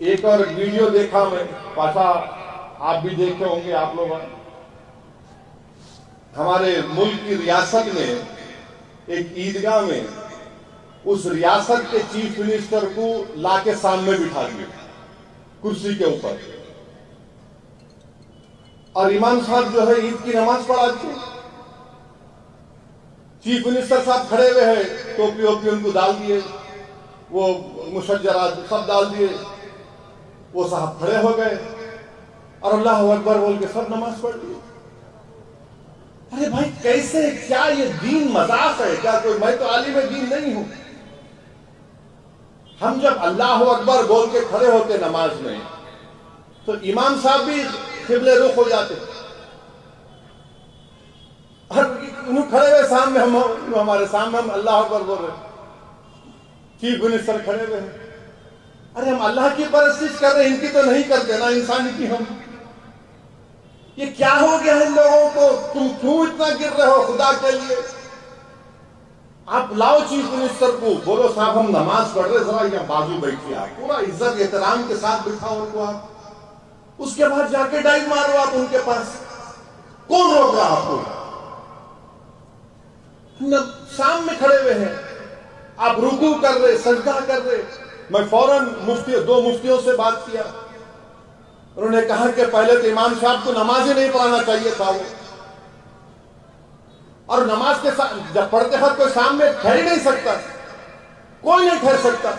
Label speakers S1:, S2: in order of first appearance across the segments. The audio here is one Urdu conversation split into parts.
S1: ایک اور ویڈیو دیکھا میں پاشا، آپ بھی دیکھے ہوں گے آپ لوگ، ہمارے ملک کی ریاست میں ایک عیدگاہ میں اس ریاست کے چیف منسٹر کو لا کے سامنے بٹھا دیا کرسی کے اوپر، اور امام صاحب جو ہے عید کی نماز پڑھاتے ہیں، چیف منسٹر صاحب کھڑے ہوئے ہیں، ٹوپی ووپی ان کو ڈال دیے، وہ مشجرات سب ڈال دیے، وہ صاحب کھڑے ہو گئے اور اللہ اکبر بول کے سب نماز پڑھ لی۔ ارے بھائی کیسے، کیا یہ دین مذاق ہے کیا؟ کوئی، میں تو عالم دین نہیں ہوں۔ ہم جب اللہ اکبر بول کے کھڑے ہوتے نماز میں تو امام صاحب بھی قبلے رخ ہو جاتے، اور انہوں کھڑے ہوئے سامنے، ہمارے سامنے ہم اللہ اکبر بول رہے، چیف منسٹر کھڑے ہوئے ہیں۔ ارے ہم اللہ کی پرستش کر رہے ہیں، ان کی تو نہیں کرتے نا، انسان کی ہم۔ یہ کیا ہو گیا ہے ان لوگوں کو؟ تم کیوں اتنا گر رہے ہو خدا کے لیے؟ آپ لاؤ چیف منسٹر کو، بولو صاحب ہم نماز پڑھ رہے، ذرا یہ بازو بیٹھیے، آپ پورا عزت احترام کے ساتھ بٹھاؤ ان کو، آپ اس کے بعد جا کے ڈائیو مارو آپ ان کے پاس، کون روک رہا آپ کو؟ شام میں کھڑے ہوئے ہیں، آپ رکوع کر رہے، سجدہ کر رہے۔ میں فوراً دو مفتیوں سے بات کیا، انہوں نے کہا کہ پہلے تو امام صاحب کو نماز ہی نہیں پڑھانا چاہیے تھا وہ، اور نماز کے ساتھ جب پڑھتے وقت کوئی سامنے ٹھہر ہی نہیں سکتا، کوئی نہیں ٹھہر سکتا،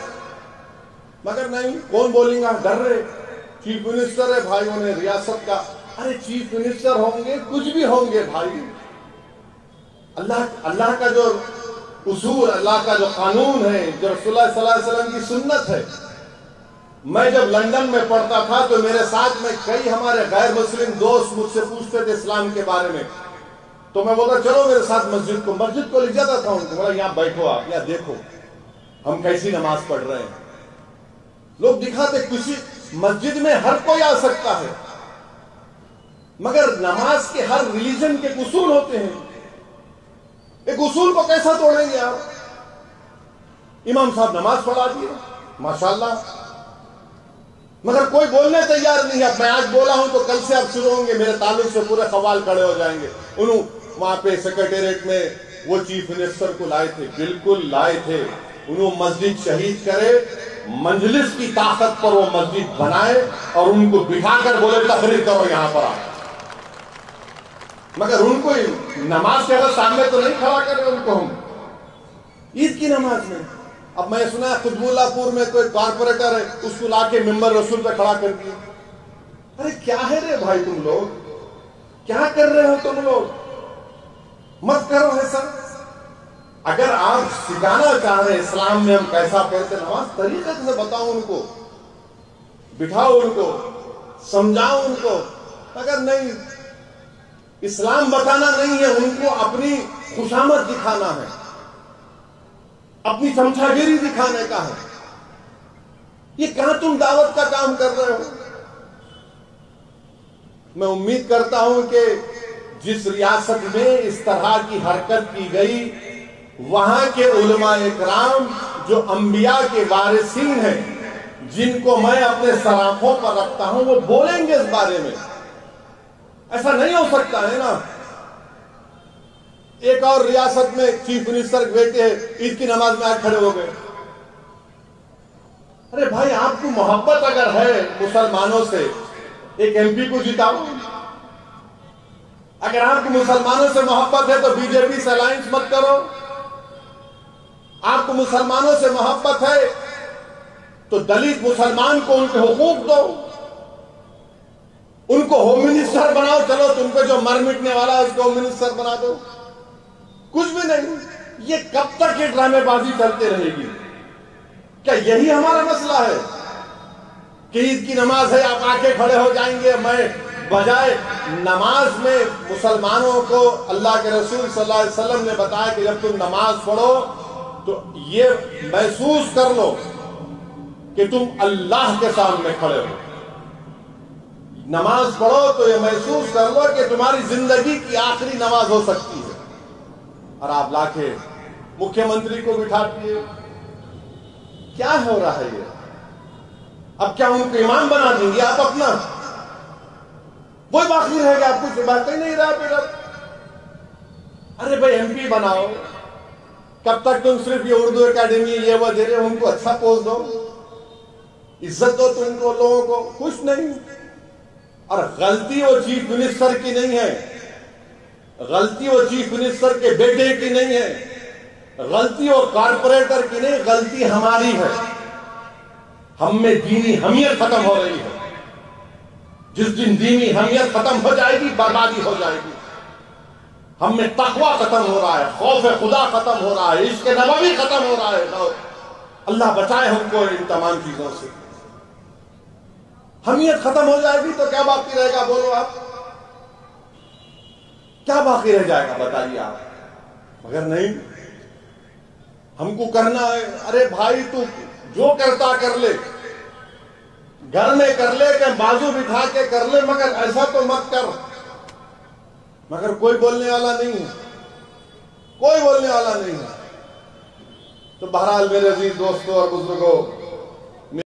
S1: مگر نہیں، کون بولیں گا، ڈر رہے، چیف منسٹر ہے بھائیوں نے ریاست کا۔ ارے چیف منسٹر ہوں گے، کچھ بھی ہوں گے بھائی، اللہ کا جو اصول، اللہ کا جو قانون ہے، جو رسول اللہ صلی اللہ علیہ وسلم کی سنت ہے۔ میں جب لندن میں پڑھتا تھا تو میرے ساتھ میں کئی ہمارے غیر مسلم دوست مجھ سے پوچھتے تھے اسلام کے بارے میں، تو میں بولتا چلو میرے ساتھ مسجد کو لے جاتا تھا ان کو، بولا یہاں بیٹھو آپ، یا دیکھو ہم کیسی نماز پڑھ رہے ہیں۔ لوگ دکھاتے کسی مسجد میں ہر کوئی آ سکتا ہے، مگر نماز کے ہر ریلیجن کے اصول ہوتے ہیں، ایک اصول کو کیسا توڑیں گے آپ؟ امام صاحب نماز پڑھا دیے ماشاءاللہ، مگر کوئی بولنے تیار نہیں ہے۔ اب میں آج بولا ہوں تو کل سے اب شروع ہوں گے، میرے تعلق سے پورے خوال کھڑے ہو جائیں گے۔ انہوں وہاں پہ سیکریٹریٹ میں وہ چیف منسٹر کو لائے تھے، بالکل لائے تھے، انہوں مسجد شہید کرے، مجلس کی طاقت پر وہ مسجد بنائے اور ان کو بٹھا کر بولے تقریر کرو یہاں پر آ، مگر ان کو نماز کے اگر سامنے تو نہیں کھڑا کرے ان کو ہم عید کی نماز میں۔ اب میں سنا ہے قطب اللہ پور میں کوئی کارپوریٹر ہے، اس کو لا کے ممبر رسول پہ کھڑا کر دیا۔ ارے کیا ہے رے بھائی، تم لوگ کیا کر رہے ہو؟ تم لوگ مت کرو ایسا۔ اگر آپ سکھانا چاہ رہے ہیں اسلام میں ہم کیسا پڑھتے نماز، طریقے سے بتاؤ ان کو، بٹھاؤ ان کو، سمجھاؤ ان کو، اگر نہیں، اسلام بتانا نہیں ہے ان کو، اپنی خوشامد دکھانا ہے، اپنی چمچاگیری دکھانے کا ہے۔ یہ کہاں تم دعوت کا کام کر رہے ہو؟ میں امید کرتا ہوں کہ جس ریاست میں اس طرح کی حرکت کی گئی، وہاں کے علماء اکرام جو انبیاء کے وارثین ہیں، جن کو میں اپنے سراخوں پر رکھتا ہوں، وہ بولیں گے اس بارے میں۔ ایسا نہیں ہو سکتا ہے نا۔ ایک اور ریاست میں چیف منسٹر بیٹے عید کی نماز میں آج کھڑے ہو گئے۔ ارے بھائی آپ کو محبت اگر ہے مسلمانوں سے، ایک ایم پی کو جتاؤ۔ اگر آپ کو مسلمانوں سے محبت ہے تو بی جے پی سے الائنس مت کرو۔ آپ کو مسلمانوں سے محبت ہے تو دلت مسلمان کو ان کے حقوق دو، ان کو ہوم منسٹر بناؤ، چلو تم پہ جو مر مٹنے والا ہے اس کو ہوم منسٹر بنا دو۔ کچھ بھی نہیں۔ یہ کب تک یہ ڈرامے بازی چلتے رہے گی؟ کیا یہی ہمارا مسئلہ ہے کہ عید کی نماز ہے آپ آ کے کھڑے ہو جائیں گے؟ میں بجائے نماز میں مسلمانوں کو اللہ کے رسول صلی اللہ علیہ وسلم نے بتایا کہ جب تم نماز پڑھو تو یہ محسوس کر لو کہ تم اللہ کے سامنے کھڑے ہو۔ نماز پڑھو تو یہ محسوس کر لو کہ تمہاری زندگی کی آخری نماز ہو سکتی ہے، اور آپ لا کے مکھیہ منتری کو بٹھا دیے۔ کیا ہو رہا ہے یہ؟ اب کیا ان کو امام بنا دیں گے آپ اپنا؟ وہی باقی رہے گا، آپ کچھ بات ہی نہیں رہا پھر اب۔ ارے بھائی ایم پی بناؤ، کب تک تم صرف یہ اردو اکیڈمی یہ وہ دے رہے ہو؟ ان کو اچھا پوسٹ دو، عزت دو تم کو، لوگوں کو کچھ نہیں۔ اور غلطی وہ چیف منسٹر کی نہیں ہے، غلطی وہ چیف منسٹر کے بیٹے کی نہیں ہے، غلطی وہ کارپوریٹر کی نہیں، غلطی ہماری ہے۔ ہم میں دینی حمیت ختم ہو رہی ہے۔ جس دن دینی حمیت ختم ہو جائے گی بربادی ہو جائے گی۔ ہم میں تقوی ختم ہو رہا ہے، خوف خدا ختم ہو رہا ہے، عشق نبوی ختم ہو رہا ہے۔ اللہ بچائے ہم کو ان تمام چیزوں سے۔ حمیت ختم ہو جائے گی تو کیا باقی رہے گا؟ بولو آپ، کیا باقی رہ جائے گا بتائیے آپ؟ مگر نہیں، ہم کو کرنا ہے۔ ارے بھائی تو جو کرتا کر لے، گھر میں کر لے کہ بازو بٹھا کے کر لے، مگر ایسا تو مت کر۔ مگر کوئی بولنے والا نہیں ہے، کوئی بولنے والا نہیں ہے۔ تو بہرحال میرے عزیز دوستوں اور بزرگوں،